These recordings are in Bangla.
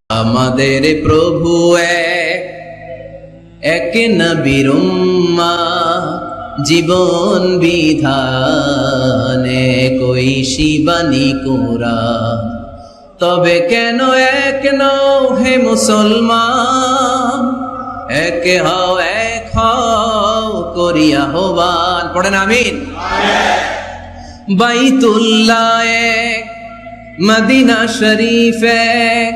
আমাদের প্রভু এক নবীর উম্মাহ, জীবন বিধানে কই শিবানী কুরআন। তবে কেন এক নও হে মুসলমান, এক হও করিয়া আহ্বান। পড়েন আমিন। বাইতুল্লাহ এক, মদিনা শরীফ এক,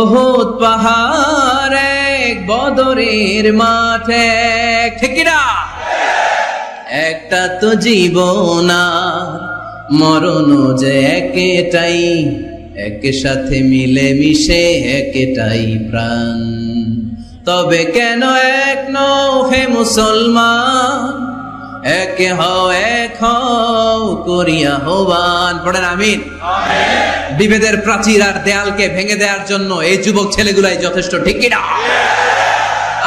উহুদ পাহাড় এক, বদরের মাঠ এক। ঠিক না? একটা তো জীবন আর মরণ যে একটাই, এক সাথে মিলে মিশে একটাই প্রাণ। তবে কেন এক নও হে মুসলমান, এক হও করিয়া আহ্বান। পড়েন আমিন। বিভেদের প্রাচীর আর দেয়ালকে ভেঙে দেওয়ার জন্য এই যুবক ছেলেগুলাই যথেষ্ট। ঠিক কিনা?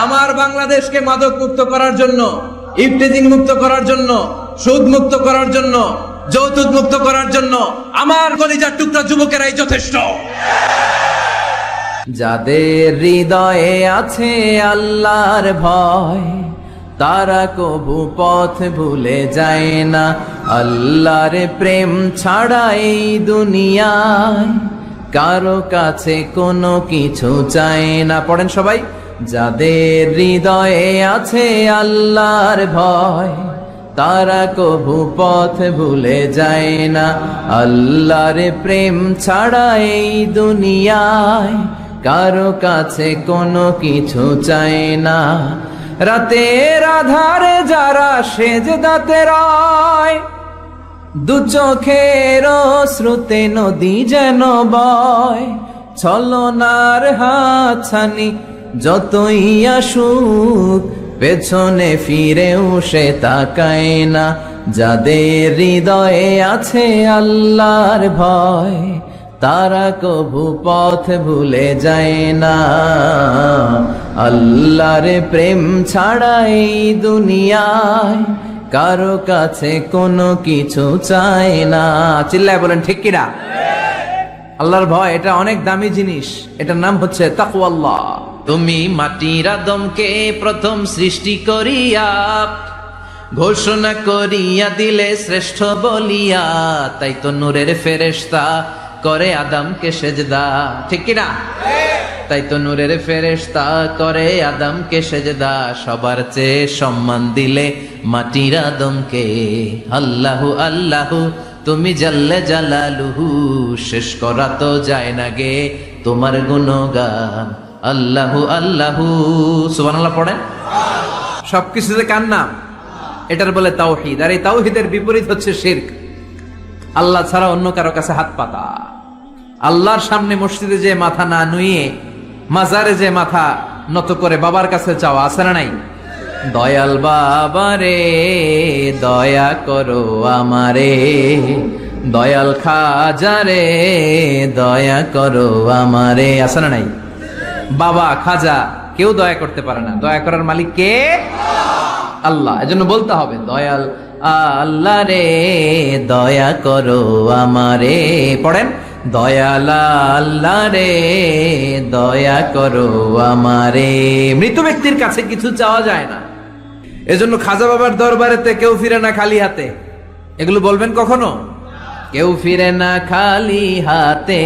আমার বাংলাদেশকে মাদক মুক্ত করার জন্য, ইফতেজিং মুক্ত করার জন্য, সুদ মুক্ত করার জন্য, যৌতুক মুক্ত করার জন্য আমার কলিজার টুকরা যুবকেরাই যথেষ্ট। যাদের হৃদয়ে আছে আল্লাহর ভয়, তারা কবু পথ ভুলে যায় না। আল্লাহর প্রেম ছাড়া এই দুনিয়ায় কারো কাছে কোনো কিছু চায় না। পড়েন সবাই। যাদের হৃদয়ে আছে আল্লাহর ভয়, তারা কবু পথ ভুলে যায় না। আল্লাহর প্রেম ছাড়া এই দুনিয়ায় কারো কাছে কোনো কিছু চায় না। রাতের আধারে যারা সেজদাতে রয়, দু চোখের শ্রুতে নদী যেন বয়। ছলনার হাতছানি যতই আসুক, পেছনে ফিরেও সে তাকায় না। যাদের হৃদয়ে আছে আল্লাহর ভয়, তারা কবু পথ ভুলে যায় না। আল্লাহর প্রেম ছাড়া এই দুনিয়ায় কারো কাছে কোনো কিছু চায় না। চিল্লায় বলেন ঠিক কিনা? আল্লাহর ভয় এটা অনেক দামি জিনিস, এটার নাম হচ্ছে তাকওয়াল্লাহ। তুমি মাটির আদমকে প্রথম সৃষ্টি করিয়া ঘোষণা করিয়া দিলে শ্রেষ্ঠ বলিয়া, তাই তো নূরের ফেরেশতা করে আদমকে সেজদা। ঠিক কিনা? তাই তো নূরের ফেরেশতা করে আদমকে সেজদা। সবার চেয়ে সম্মান দিলে মাটির আদমকে। আল্লাহু আল্লাহু তুমি জাল্লে জালালুহু, শেষ করা তো যায় না গে তোমার গুণগান। আল্লাহু আল্লাহু সুবহানাল্লাহ পড়েন। সবকিছুতে কার নাম? এটার বলে তাওহীদ। আর এই তাওহীদের বিপরীত হচ্ছে শিরক। আল্লাহ ছাড়া অন্য কারো কাছে হাত পাতা। আল্লাহর সামনে মসজিদে যে মাথা না নুয়ে মাজারে যে মাথা নত করে বাবার কাছে চাওয়া, আছে না নাই? দয়াল বাবা রে দয়া করো আমারে, দয়াল খাজা রে দয়া করো আমারে, আছে না নাই? বাবা খাজা কেউ দয়া করতে পারে না, দয়া করার মালিক কে? আল্লাহ। এজন্য বলতে হবে দয়াল আল্লাহ রে দয়া করো আমারে। পড়েন দয়াল আল্লাহ রে দয়া করো আমারে। মৃত ব্যক্তির কাছে কিছু চাওয়া যায় না, এজন্য খাজা বাবার দরবারেতে কেউ ফিরে না খালি হাতে। এগুলো বলবেন কখনো? কেউ ফিরে না খালি হাতে,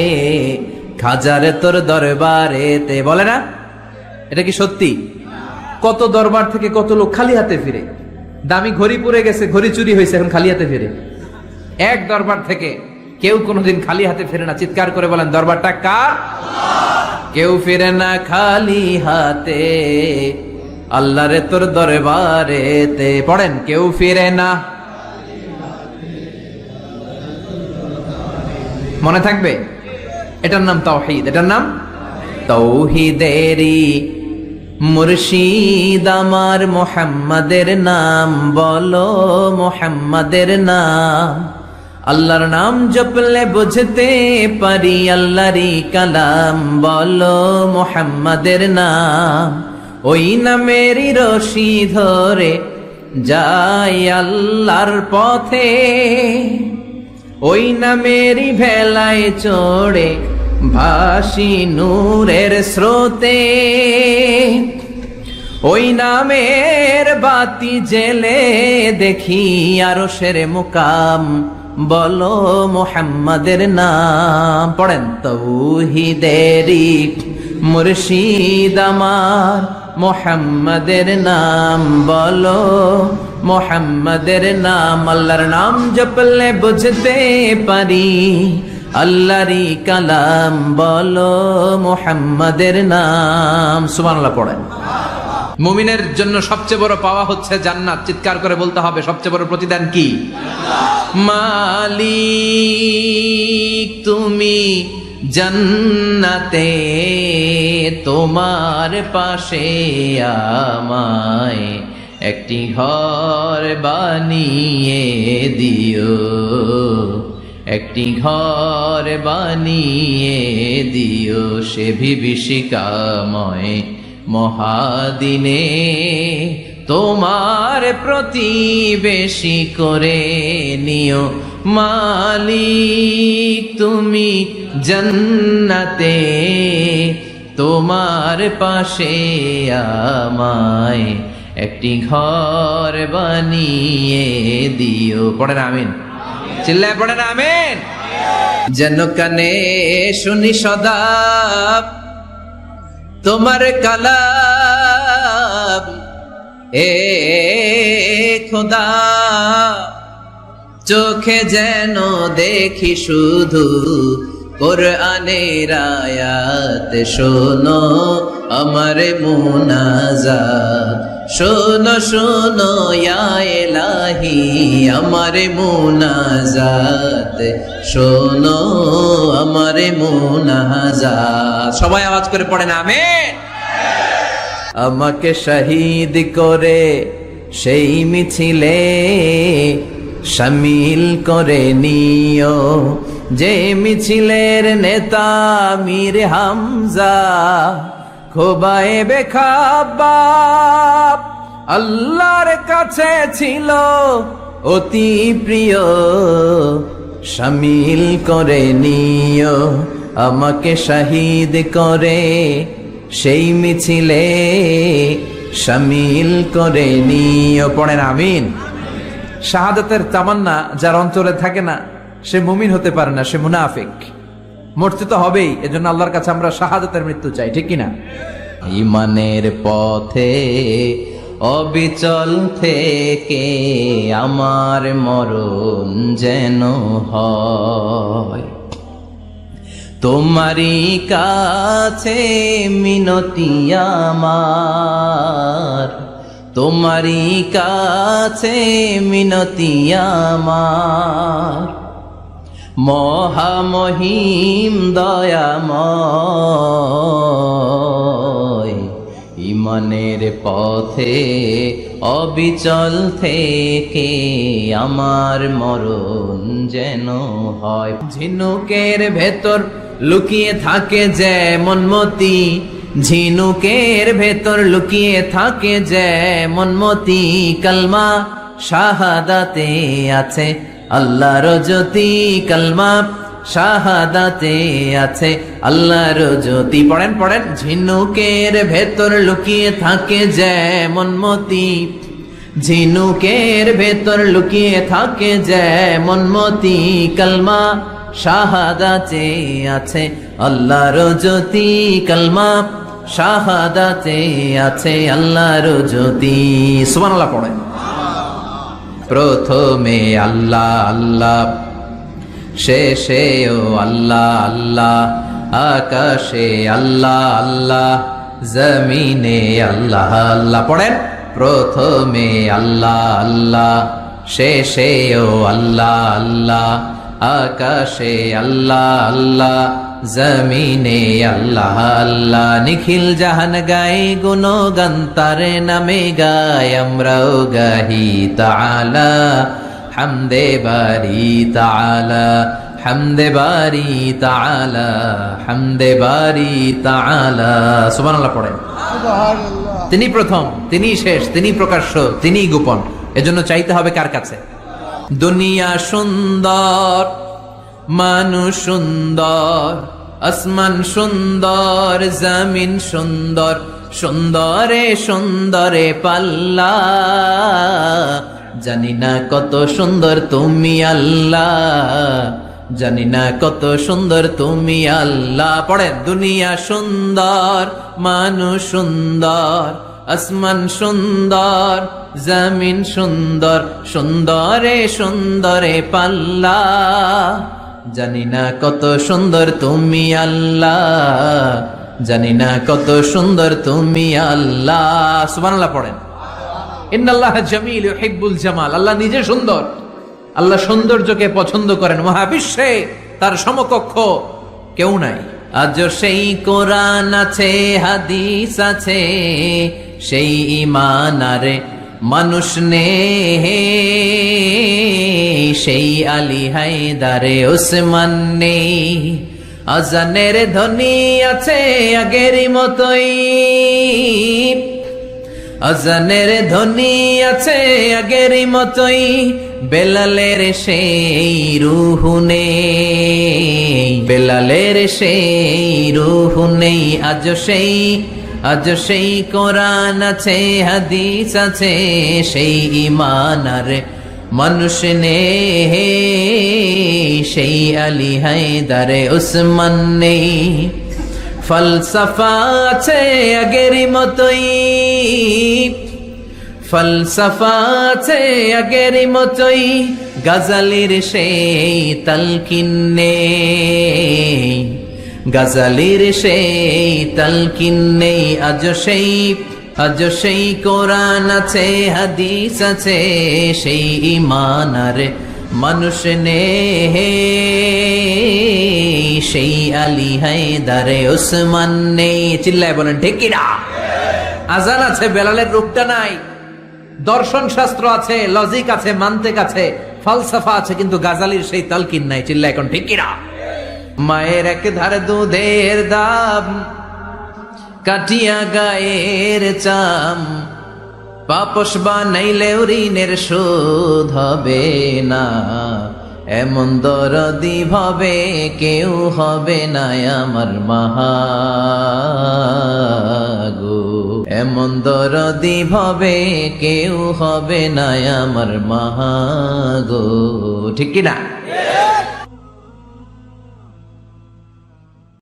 খাজারে তোর দরবারেতে, বলে না? এটা কি সত্যি? কত দরবার থেকে কত লোক খালি হাতে ফিরে। দামি ঘড়ি পরে গেছে, ঘড়ি চুরি হয়েছে, এখন খালি হাতে ফিরে। এক দরবার থেকে কেউ কোনোদিন খালি হাতে ফিরে না। চিৎকার করে বলেন দরবারটা কার? কেউ ফিরে না খালি হাতে, আল্লাহরে তোর দরবারেতে। পড়েন কেউ ফিরে না। মনে থাকবে? এটার নাম তাওহীদ, এটার নাম তাওহীদেরই মুর্শিদ আমার মুহাম্মাদের নাম বলো, মুহাম্মাদের নাম। আল্লাহর নাম জপলে বুঝতে পারি আল্লাহরই কালাম, বলো মুহাম্মাদের নাম। ওই নামেরই রশি ধরে যাই আল্লাহর পথে, ওই নামেরই ভেলায় চড়ে ভাসি নূরের স্রোতে, ওই নামের বাতি জেলে দেখি আরশের মুকাম, বলো মুহাম্মাদের নাম। পড়েন, তৌহিদেরি মুর্শিদ আমার, মুহাম্মাদের নাম বলো, মুহাম্মাদের নাম। আল্লাহর নাম জপলে বুঝতে পারি, আল্লাহরই কালাম বলো, মুহাম্মাদের নাম। সুবহানাল্লাহ পড়েন। মুমিনের জন্য সবচেয়ে বড় পাওয়া হচ্ছে জান্নাত। চিৎকার করে বলতে হবে, সবচেয়ে বড় প্রতিদান কি? মালিক তুমি জান্নাতে, তোমার পাশে আমায় একটি ঘর বানিয়ে দিও, একটি ঘর বানিয়ে দিও, সে বিভীষিকাময় মহাদিনে তোমার প্রতিবেশী করে নিও। মালিক তুমি জান্নাতে, তোমার পাশে আমায় একটি ঘর বানিয়ে দিও। পড়েন আমিন, চিল্লায় পড়েন আমিন। যেন কানে শুনি সদা তোমার কালাম, এ খোদা চোখে যেন দেখি শুধু কোরআনের আয়াত। শোনো আমার মুনাজাত, শোনো শোনো ইয়া ইলাহি আমার মুনাজাত, শোনো আমার মুনাজাত। সবাই আওয়াজ করে পড়েন আমিন। আমাকে শহীদ করে সেই মিছিলে শামিল করে নিও, যে মিছিলের নেতা মীর হামজা, খোবায়েবে খাব্বাব আল্লাহর কাছে ছিল অতি প্রিয়। শামিল করে নিও আমাকে শহীদ করে সেই মিছিলে শামিল করে নিও। পড়েন আমিন। শাহাদাতের তামান্না যার অন্তরে থাকে না সে মুমিন হতে পারে না, সে মুনাফিক। মরতে তো হবেই, এজন্য আল্লাহর কাছে আমরা শাহাদাতের মৃত্যু চাই, ঠিক কিনা? ঈমানের পথে অবিচল থেকে আমার মরণ যেন হয়, তোমারই কাছে মিনতি আমার, তোমারই কাছে মিনতি আমার। মহামহিম দয়াময় ঈমানের পথে অবিচল থেকে আমার মরণ যেন হয়। ঝিনুকের ভেতর লুকিয়ে থাকে যেমন মতি, ঝিনুকের ভেতর লুকিয়ে থাকে যেমন মতি, কালমা শাহাদাতে আছে আল্লাহর জ্যোতি, কালমা শাহাদাতে আছে আল্লাহর জ্যোতি। পড়েন পড়েন। ঝিনুকের ভেতর লুকিয়ে থাকে যেমন মতি, ঝিনুকের ভেতর লুকিয়ে থাকে যেমন মতি, কালমা শাহাদাতে আছে আল্লাহর জ্যোতি, কালমা শাহাদাতে আছে আল্লাহর জ্যোতি। সুবহানাল্লাহ পড়েন। প্রথমে আল্লাহ আল্লাহ, শেষেও আল্লাহ আল্লাহ, আকাশে আল্লাহ আল্লাহ, জমিনে আল্লাহ আল্লাহ। পড়েন। প্রথমে আল্লাহ আল্লাহ, শেষেও আল্লাহ আল্লাহ, আকাশে আল্লাহ আল্লাহ, জমিনে আল্লাহ আল্লাহ। নিখিল জাহান গায়ে গুণগান তার নামে গায়, আমরাও গাহি তাআলা হামদে বারি তাআলা, হামদে বারি তাআলা, হামদে বারি তাআলা। সুবহানাল্লাহ পড়েন। তিনি প্রথম, তিনি শেষ, তিনি প্রকাশ্য, তিনি গোপন। এজন্য চাইতে হবে কার কাছে? দুনিয়া সুন্দর, মানুষ সুন্দর, আসমান সুন্দর, জমিন সুন্দর, সুন্দরে সুন্দরে পাল্লা। জানি না কত সুন্দর তুমি আল্লাহ, জানি না কত সুন্দর তুমি আল্লাহ। পড়েন, দুনিয়া সুন্দর, মানুষ সুন্দর, আসমান সুন্দর, জমিন সুন্দর, সুন্দরে সুন্দরে পাল্লা। জানি না কত সুন্দর তুমি আল্লাহ, জানি না কত সুন্দর তুমি আল্লাহ। সুবহানাল্লাহ পড়েন। ইন্নাল্লাহা জামিল ইউহিব্বুল জামাল। আল্লাহ নিজে সুন্দর, আল্লাহ সৌন্দর্যকে পছন্দ করেন। মহাবিশ্বে তার সমকক্ষ কেউ নাই। আজ সেই কোরআন আছে, হাদিস আছে, সেই ঈমান আরে মানুষ নে, সেই আলী হায়দারে ওসমান নেই। আজানের ধ্বনি আছে আগেরই মতোই, আজানের ধ্বনি আছে আগেরই মতোই, বেলালের সেই রূহ নেই, বেলালের সেই রূহ নেই। আজ সেই কোরআন আছে, হাদিস আছে, সেই ঈমান আর মানুষ নেই, সেই আলী হায়দারে ওসমান নেই। ফলসফা আছে আগেরই মতোই, ফলসফা আছে আগেরই মতোই, গাজালির সেই তালকিন নেই, গাজালির সেই তালকিন নেই। আজ সেই কোরআন আছে, হাদিস আছে, সেই ঈমান আর মানুষ নেই, সেই আলী হায়দারে ওসমান নেই। চিল্লায় বলেন ঠিক কিনা? আজান আছে, বেলালের রূপটা নাই। দর্শন শাস্ত্র আছে, লজিক আছে, মান্তিক আছে, ফালসাফা আছে, কিন্তু গাজালির সেই তালকিন নাই। চিল্লায় এখন ঠিক কিনা? মায়ের এক ধারে দুধের দাম, কাটিয়া গায়ের চাম, পাপস বানাইলে ঋণের শোধ হবে না। এমন দরদি ভাবে কেউ হবে না আমার মাহাগো, এমন দরদি ভাবে কেউ হবে না আমার মাহাগো। ঠিক কিনা?